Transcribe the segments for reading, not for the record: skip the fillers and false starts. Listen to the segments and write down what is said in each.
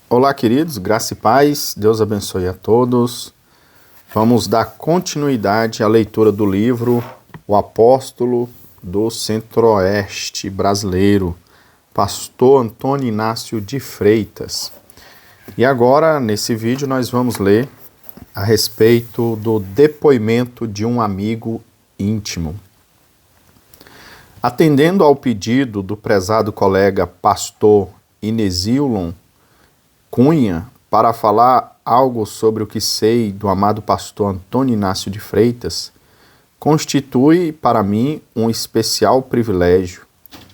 Olá, queridos, graça e paz, Deus abençoe a todos. Vamos dar continuidade à leitura do livro O Apóstolo do Centro-Oeste Brasileiro, Pastor Antônio Inácio de Freitas. E agora, nesse vídeo, nós vamos ler a respeito do depoimento de um amigo íntimo. Atendendo ao pedido do prezado colega pastor Inesílon Cunha para falar algo sobre o que sei do amado pastor Antônio Inácio de Freitas, constitui para mim um especial privilégio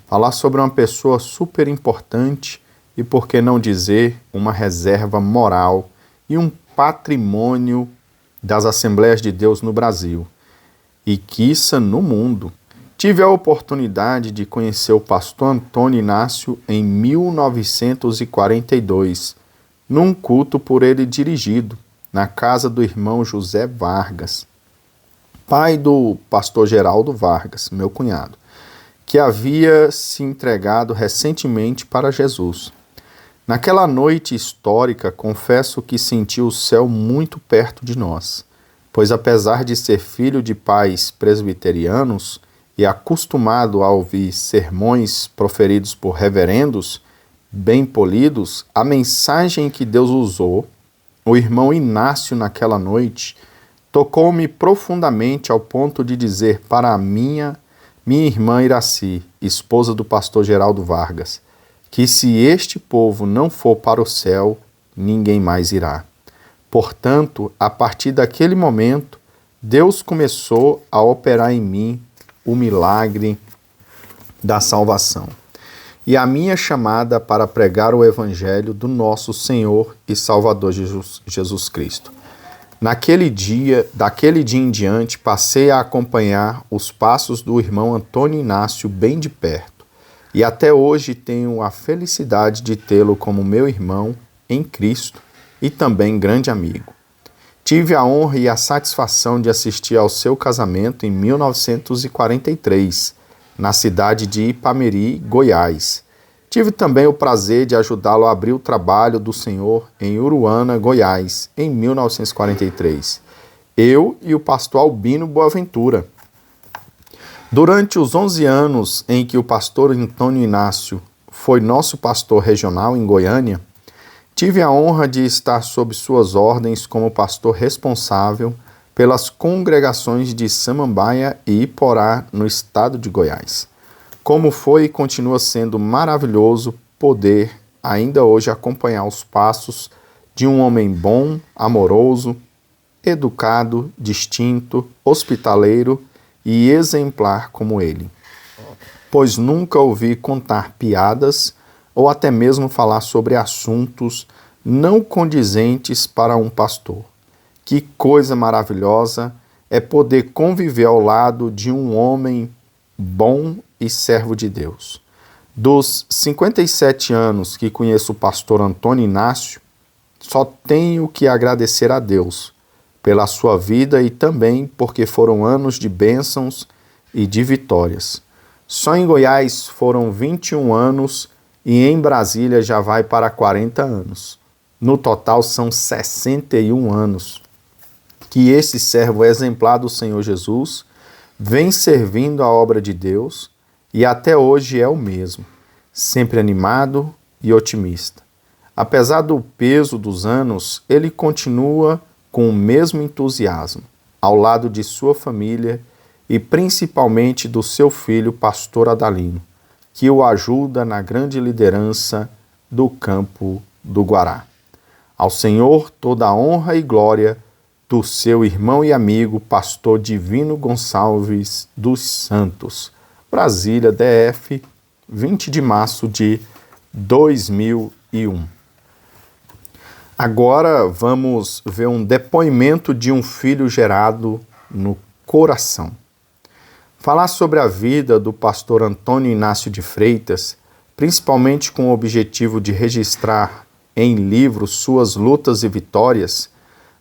falar sobre uma pessoa super importante e, por que não dizer, uma reserva moral e um patrimônio das Assembleias de Deus no Brasil e, quiçá, no mundo. Tive a oportunidade de conhecer o pastor Antônio Inácio em 1942, num culto por ele dirigido, na casa do irmão José Vargas, pai do pastor Geraldo Vargas, meu cunhado, que havia se entregado recentemente para Jesus. Naquela noite histórica, confesso que senti o céu muito perto de nós, pois apesar de ser filho de pais presbiterianos e acostumado a ouvir sermões proferidos por reverendos, bem polidos, a mensagem que Deus usou, o irmão Inácio naquela noite, tocou-me profundamente ao ponto de dizer para a minha irmã Iraci, esposa do pastor Geraldo Vargas, que se este povo não for para o céu, ninguém mais irá. Portanto, a partir daquele momento, Deus começou a operar em mim o milagre da salvação e a minha chamada para pregar o evangelho do nosso Senhor e Salvador Jesus Cristo. Daquele dia em diante, passei a acompanhar os passos do irmão Antônio Inácio bem de perto, e até hoje tenho a felicidade de tê-lo como meu irmão em Cristo e também grande amigo. Tive a honra e a satisfação de assistir ao seu casamento em 1943, na cidade de Ipameri, Goiás. Tive também o prazer de ajudá-lo a abrir o trabalho do Senhor em Uruana, Goiás, em 1943. Eu e o pastor Albino Boaventura. Durante os 11 anos em que o pastor Antônio Inácio foi nosso pastor regional em Goiânia, tive a honra de estar sob suas ordens como pastor responsável pelas congregações de Samambaia e Iporá, no estado de Goiás. Como foi e continua sendo maravilhoso poder ainda hoje acompanhar os passos de um homem bom, amoroso, educado, distinto, hospitaleiro e exemplar como ele. Pois nunca ouvi contar piadas ou até mesmo falar sobre assuntos não condizentes para um pastor. Que coisa maravilhosa é poder conviver ao lado de um homem bom e servo de Deus. Dos 57 anos que conheço o pastor Antônio Inácio, só tenho que agradecer a Deus pela sua vida e também porque foram anos de bênçãos e de vitórias. Só em Goiás foram 21 anos e em Brasília já vai para 40 anos. No total são 61 anos que esse servo exemplar do Senhor Jesus vem servindo a obra de Deus e até hoje é o mesmo, sempre animado e otimista. Apesar do peso dos anos, ele continua com o mesmo entusiasmo, ao lado de sua família e principalmente do seu filho, pastor Adalino, que o ajuda na grande liderança do campo do Guará. Ao Senhor toda a honra e glória do seu irmão e amigo, pastor Divino Gonçalves dos Santos. Brasília, DF, 20 de março de 2001. Agora vamos ver um depoimento de um filho gerado no coração. Falar sobre a vida do pastor Antônio Inácio de Freitas, principalmente com o objetivo de registrar em livros suas lutas e vitórias,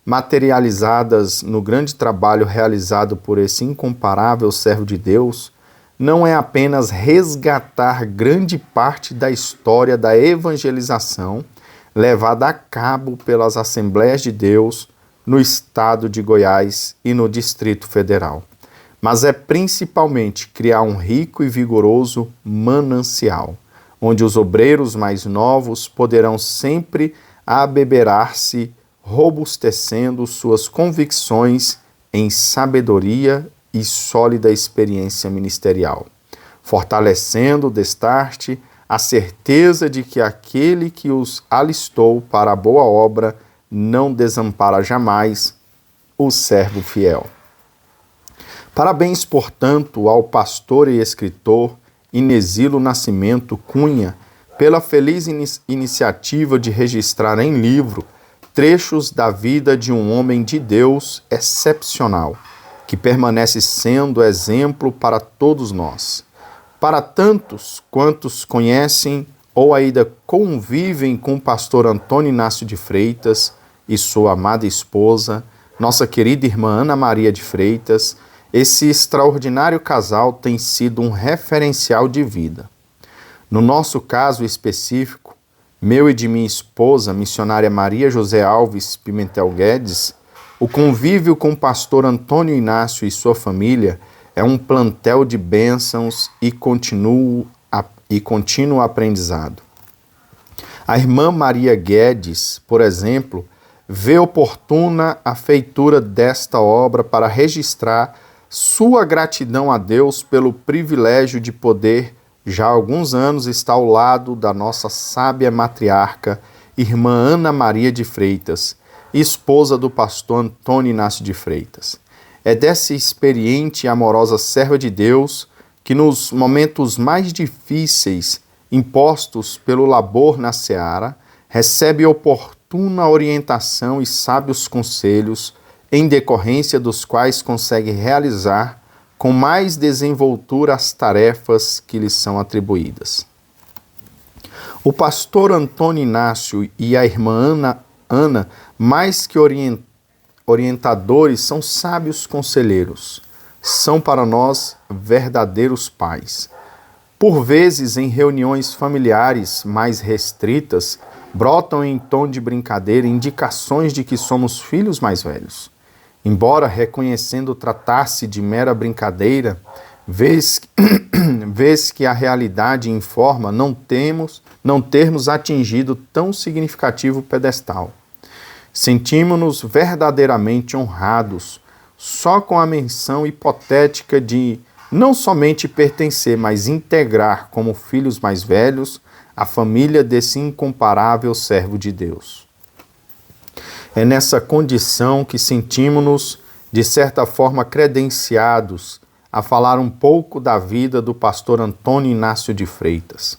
materializadas no grande trabalho realizado por esse incomparável servo de Deus, não é apenas resgatar grande parte da história da evangelização levada a cabo pelas Assembleias de Deus no estado de Goiás e no Distrito Federal. Mas é principalmente criar um rico e vigoroso manancial, onde os obreiros mais novos poderão sempre abeberar-se, robustecendo suas convicções em sabedoria e sólida experiência ministerial, fortalecendo destarte a certeza de que aquele que os alistou para a boa obra não desampara jamais o servo fiel. Parabéns, portanto, ao pastor e escritor Inesilo Nascimento Cunha pela feliz iniciativa de registrar em livro trechos da vida de um homem de Deus excepcional, que permanece sendo exemplo para todos nós. Para tantos quantos conhecem ou ainda convivem com o pastor Antônio Inácio de Freitas e sua amada esposa, nossa querida irmã Ana Maria de Freitas, esse extraordinário casal tem sido um referencial de vida. No nosso caso específico, meu e de minha esposa, missionária Maria José Alves Pimentel Guedes, o convívio com o pastor Antônio Inácio e sua família é um plantel de bênçãos e contínuo aprendizado. A irmã Maria Guedes, por exemplo, vê oportuna a feitura desta obra para registrar sua gratidão a Deus pelo privilégio de poder, já há alguns anos, estar ao lado da nossa sábia matriarca, irmã Ana Maria de Freitas, esposa do pastor Antônio Inácio de Freitas. É dessa experiente e amorosa serva de Deus que nos momentos mais difíceis impostos pelo labor na seara, recebe oportuna orientação e sábios conselhos, em decorrência dos quais consegue realizar com mais desenvoltura as tarefas que lhes são atribuídas. O pastor Antônio Inácio e a irmã Ana, mais que orientadores, são sábios conselheiros. São para nós verdadeiros pais. Por vezes, em reuniões familiares mais restritas, brotam em tom de brincadeira indicações de que somos filhos mais velhos. Embora reconhecendo tratar-se de mera brincadeira, vez que a realidade informa não termos atingido tão significativo pedestal. Sentimos-nos verdadeiramente honrados só com a menção hipotética de não somente pertencer, mas integrar como filhos mais velhos a família desse incomparável servo de Deus. É nessa condição que sentimos-nos, de certa forma, credenciados a falar um pouco da vida do pastor Antônio Inácio de Freitas.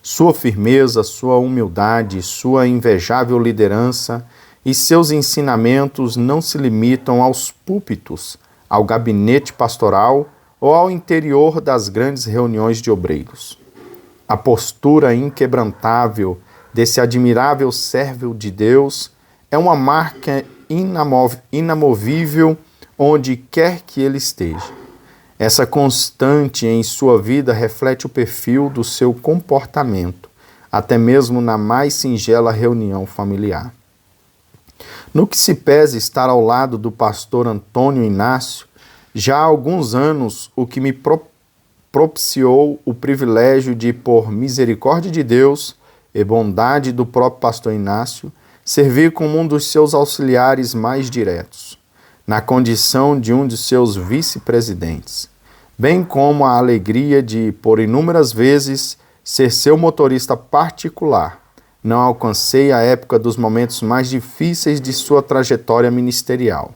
Sua firmeza, sua humildade, sua invejável liderança e seus ensinamentos não se limitam aos púlpitos, ao gabinete pastoral ou ao interior das grandes reuniões de obreiros. A postura inquebrantável desse admirável servo de Deus é uma marca inamovível onde quer que ele esteja. Essa constante em sua vida reflete o perfil do seu comportamento, até mesmo na mais singela reunião familiar. No que se pese estar ao lado do pastor Antônio Inácio, já há alguns anos, o que me propiciou o privilégio de, por misericórdia de Deus e bondade do próprio pastor Inácio, servir como um dos seus auxiliares mais diretos, na condição de um de seus vice-presidentes, bem como a alegria de, por inúmeras vezes, ser seu motorista particular. Não alcancei a época dos momentos mais difíceis de sua trajetória ministerial.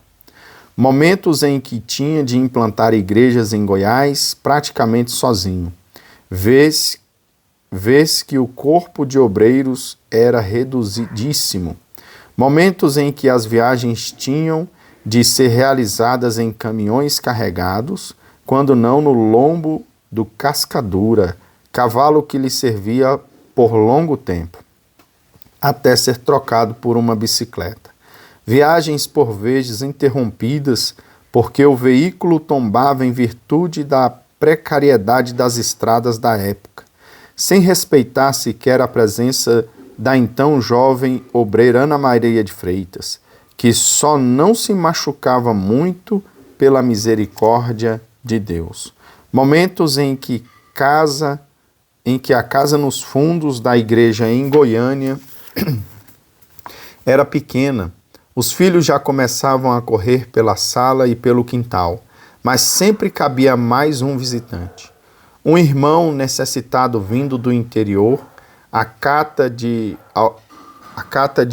Momentos em que tinha de implantar igrejas em Goiás praticamente sozinho, vez que o corpo de obreiros era reduzidíssimo. Momentos em que as viagens tinham de ser realizadas em caminhões carregados, quando não no lombo do Cascadura, cavalo que lhe servia por longo tempo, até ser trocado por uma bicicleta. Viagens por vezes interrompidas porque o veículo tombava em virtude da precariedade das estradas da época, sem respeitar sequer a presença da então jovem obreira Ana Maria de Freitas, que só não se machucava muito pela misericórdia de Deus. Momentos em que a casa nos fundos da igreja em Goiânia era pequena. Os filhos já começavam a correr pela sala e pelo quintal, mas sempre cabia mais um visitante. Um irmão necessitado vindo do interior, a cata de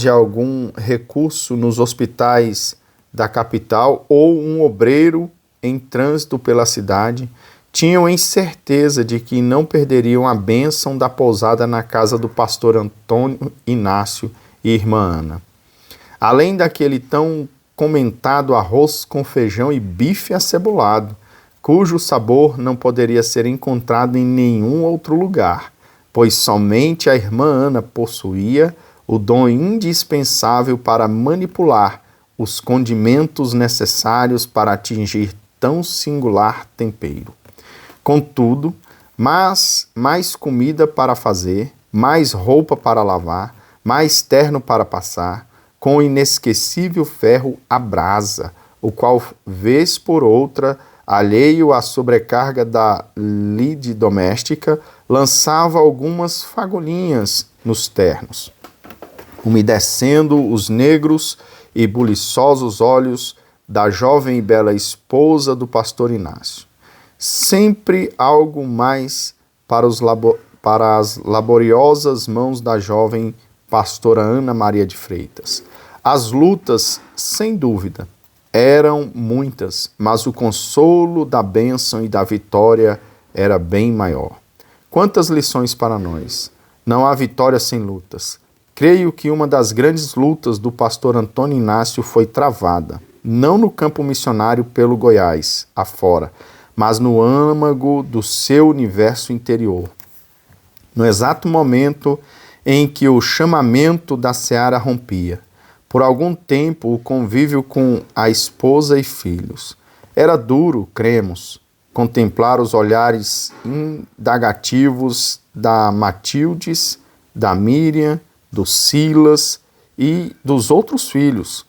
algum recurso nos hospitais da capital ou um obreiro em trânsito pela cidade, tinham incerteza de que não perderiam a bênção da pousada na casa do pastor Antônio Inácio e irmã Ana. Além daquele tão comentado arroz com feijão e bife acebolado, cujo sabor não poderia ser encontrado em nenhum outro lugar, pois somente a irmã Ana possuía o dom indispensável para manipular os condimentos necessários para atingir tão singular tempero. Contudo, mais comida para fazer, mais roupa para lavar, mais terno para passar, com o inesquecível ferro à brasa, o qual, vez por outra, alheio à sobrecarga da lide doméstica, lançava algumas fagulhinhas nos ternos, umedecendo os negros e buliçosos olhos da jovem e bela esposa do pastor Inácio. Sempre algo mais para as laboriosas mãos da jovem pastora Ana Maria de Freitas. As lutas, sem dúvida, eram muitas, mas o consolo da bênção e da vitória era bem maior. Quantas lições para nós! Não há vitória sem lutas. Creio que uma das grandes lutas do pastor Antônio Inácio foi travada, não no campo missionário pelo Goiás, afora, mas no âmago do seu universo interior. No exato momento em que o chamamento da seara rompia, por algum tempo o convívio com a esposa e filhos. Era duro, cremos, contemplar os olhares indagativos da Matildes, da Miriam, do Silas e dos outros filhos.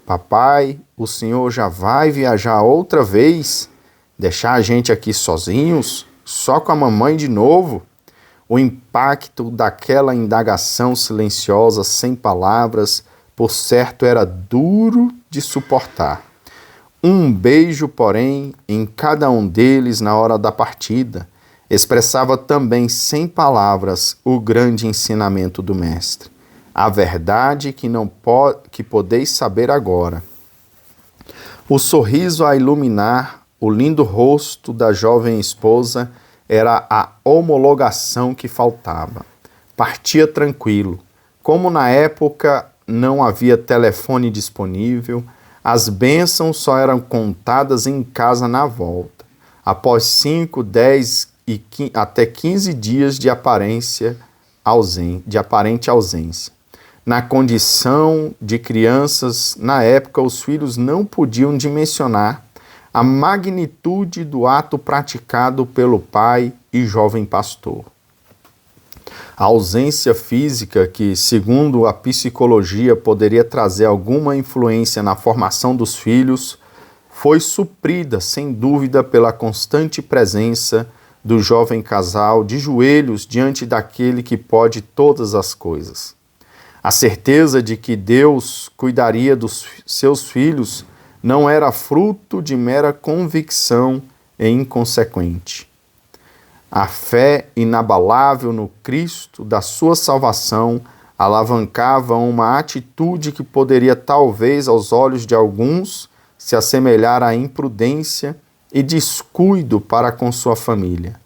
Papai, o senhor já vai viajar outra vez? Deixar a gente aqui sozinhos? Só com a mamãe de novo? O impacto daquela indagação silenciosa, sem palavras, por certo era duro de suportar. Um beijo, porém, em cada um deles na hora da partida, expressava também sem palavras o grande ensinamento do Mestre. A verdade que podeis saber agora. O sorriso a iluminar o lindo rosto da jovem esposa era a homologação que faltava. Partia tranquilo. Como na época não havia telefone disponível, as bênçãos só eram contadas em casa na volta, após 5, 10 e até 15 dias de aparente ausência. Na condição de crianças, na época, os filhos não podiam dimensionar a magnitude do ato praticado pelo pai e jovem pastor. A ausência física, que, segundo a psicologia, poderia trazer alguma influência na formação dos filhos, foi suprida, sem dúvida, pela constante presença do jovem casal de joelhos diante daquele que pode todas as coisas. A certeza de que Deus cuidaria dos seus filhos não era fruto de mera convicção e inconsequente. A fé inabalável no Cristo da sua salvação alavancava uma atitude que poderia, talvez, aos olhos de alguns, se assemelhar à imprudência e descuido para com sua família.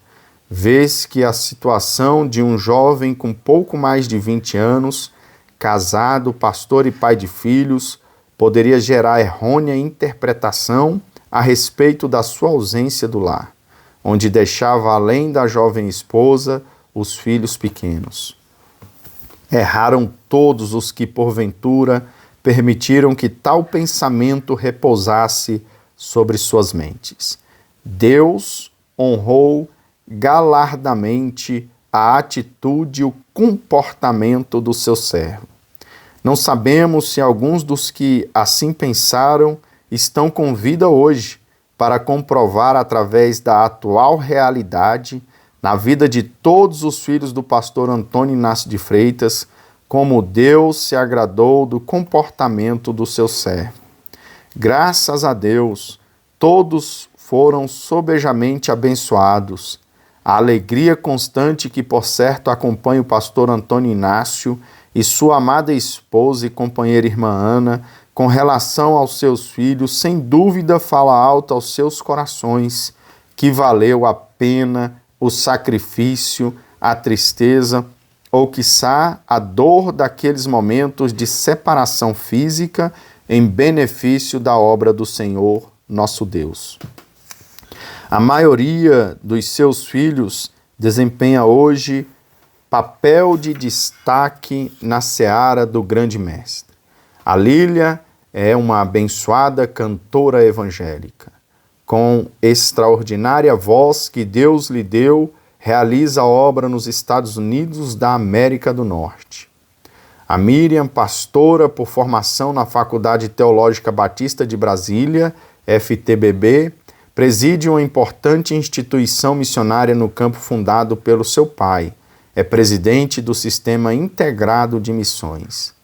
Vês que a situação de um jovem com pouco mais de 20 anos, casado, pastor e pai de filhos, poderia gerar errônea interpretação a respeito da sua ausência do lar, onde deixava além da jovem esposa os filhos pequenos. Erraram todos os que, porventura, permitiram que tal pensamento repousasse sobre suas mentes. Deus honrou galardamente a atitude e o comportamento do seu servo. Não sabemos se alguns dos que assim pensaram estão com vida hoje para comprovar através da atual realidade na vida de todos os filhos do pastor Antônio Inácio de Freitas como Deus se agradou do comportamento do seu servo. Graças a Deus, todos foram sobejamente abençoados. A alegria constante que, por certo, acompanha o pastor Antônio Inácio e sua amada esposa e companheira irmã Ana, com relação aos seus filhos, sem dúvida fala alto aos seus corações, que valeu a pena, o sacrifício, a tristeza, ou quiçá a dor daqueles momentos de separação física em benefício da obra do Senhor, nosso Deus. A maioria dos seus filhos desempenha hoje papel de destaque na seara do grande mestre. A Lília é uma abençoada cantora evangélica. Com extraordinária voz que Deus lhe deu, realiza a obra nos Estados Unidos da América do Norte. A Miriam, pastora por formação na Faculdade Teológica Batista de Brasília, FTBB, preside uma importante instituição missionária no campo fundado pelo seu pai. É presidente do Sistema Integrado de Missões.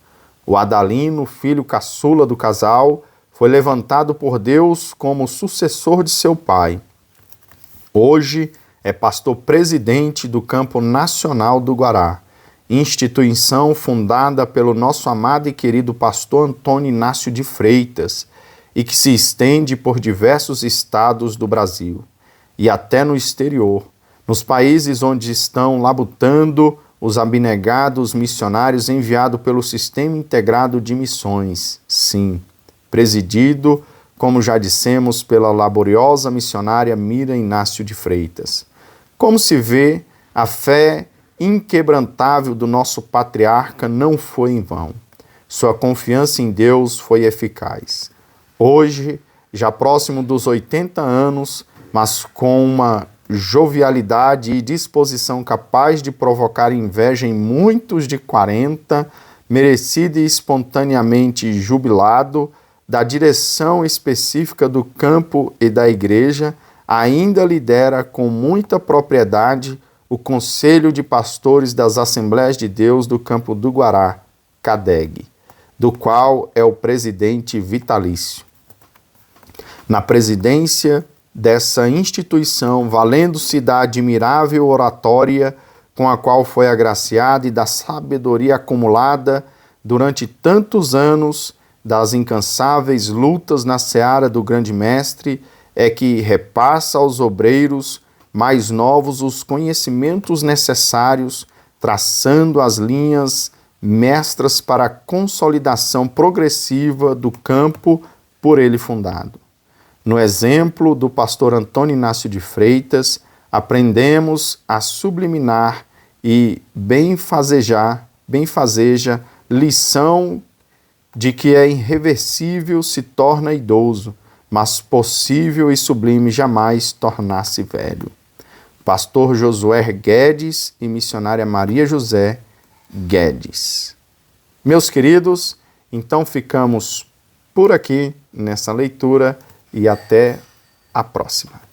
O Adalino, filho caçula do casal, foi levantado por Deus como sucessor de seu pai. Hoje é pastor presidente do Campo Nacional do Guará, instituição fundada pelo nosso amado e querido pastor Antônio Inácio de Freitas e que se estende por diversos estados do Brasil e até no exterior, nos países onde estão labutando os abnegados missionários enviados pelo Sistema Integrado de Missões, sim, presidido, como já dissemos, pela laboriosa missionária Miriam Inácio de Freitas. Como se vê, a fé inquebrantável do nosso patriarca não foi em vão. Sua confiança em Deus foi eficaz. Hoje, já próximo dos 80 anos, mas com uma jovialidade e disposição capaz de provocar inveja em muitos de 40, merecido e espontaneamente jubilado, da direção específica do campo e da igreja, ainda lidera com muita propriedade o Conselho de Pastores das Assembleias de Deus do Campo do Guará, CADEG, do qual é o presidente vitalício. Na presidência dessa instituição, valendo-se da admirável oratória com a qual foi agraciada e da sabedoria acumulada durante tantos anos das incansáveis lutas na seara do grande mestre, é que repassa aos obreiros mais novos os conhecimentos necessários, traçando as linhas mestras para a consolidação progressiva do campo por ele fundado. No exemplo do pastor Antônio Inácio de Freitas, aprendemos a subliminar e benfazeja lição de que é irreversível se torna idoso, mas possível e sublime jamais tornar-se velho. Pastor Josué Guedes e missionária Maria José Guedes. Meus queridos, então ficamos por aqui nessa leitura e até a próxima.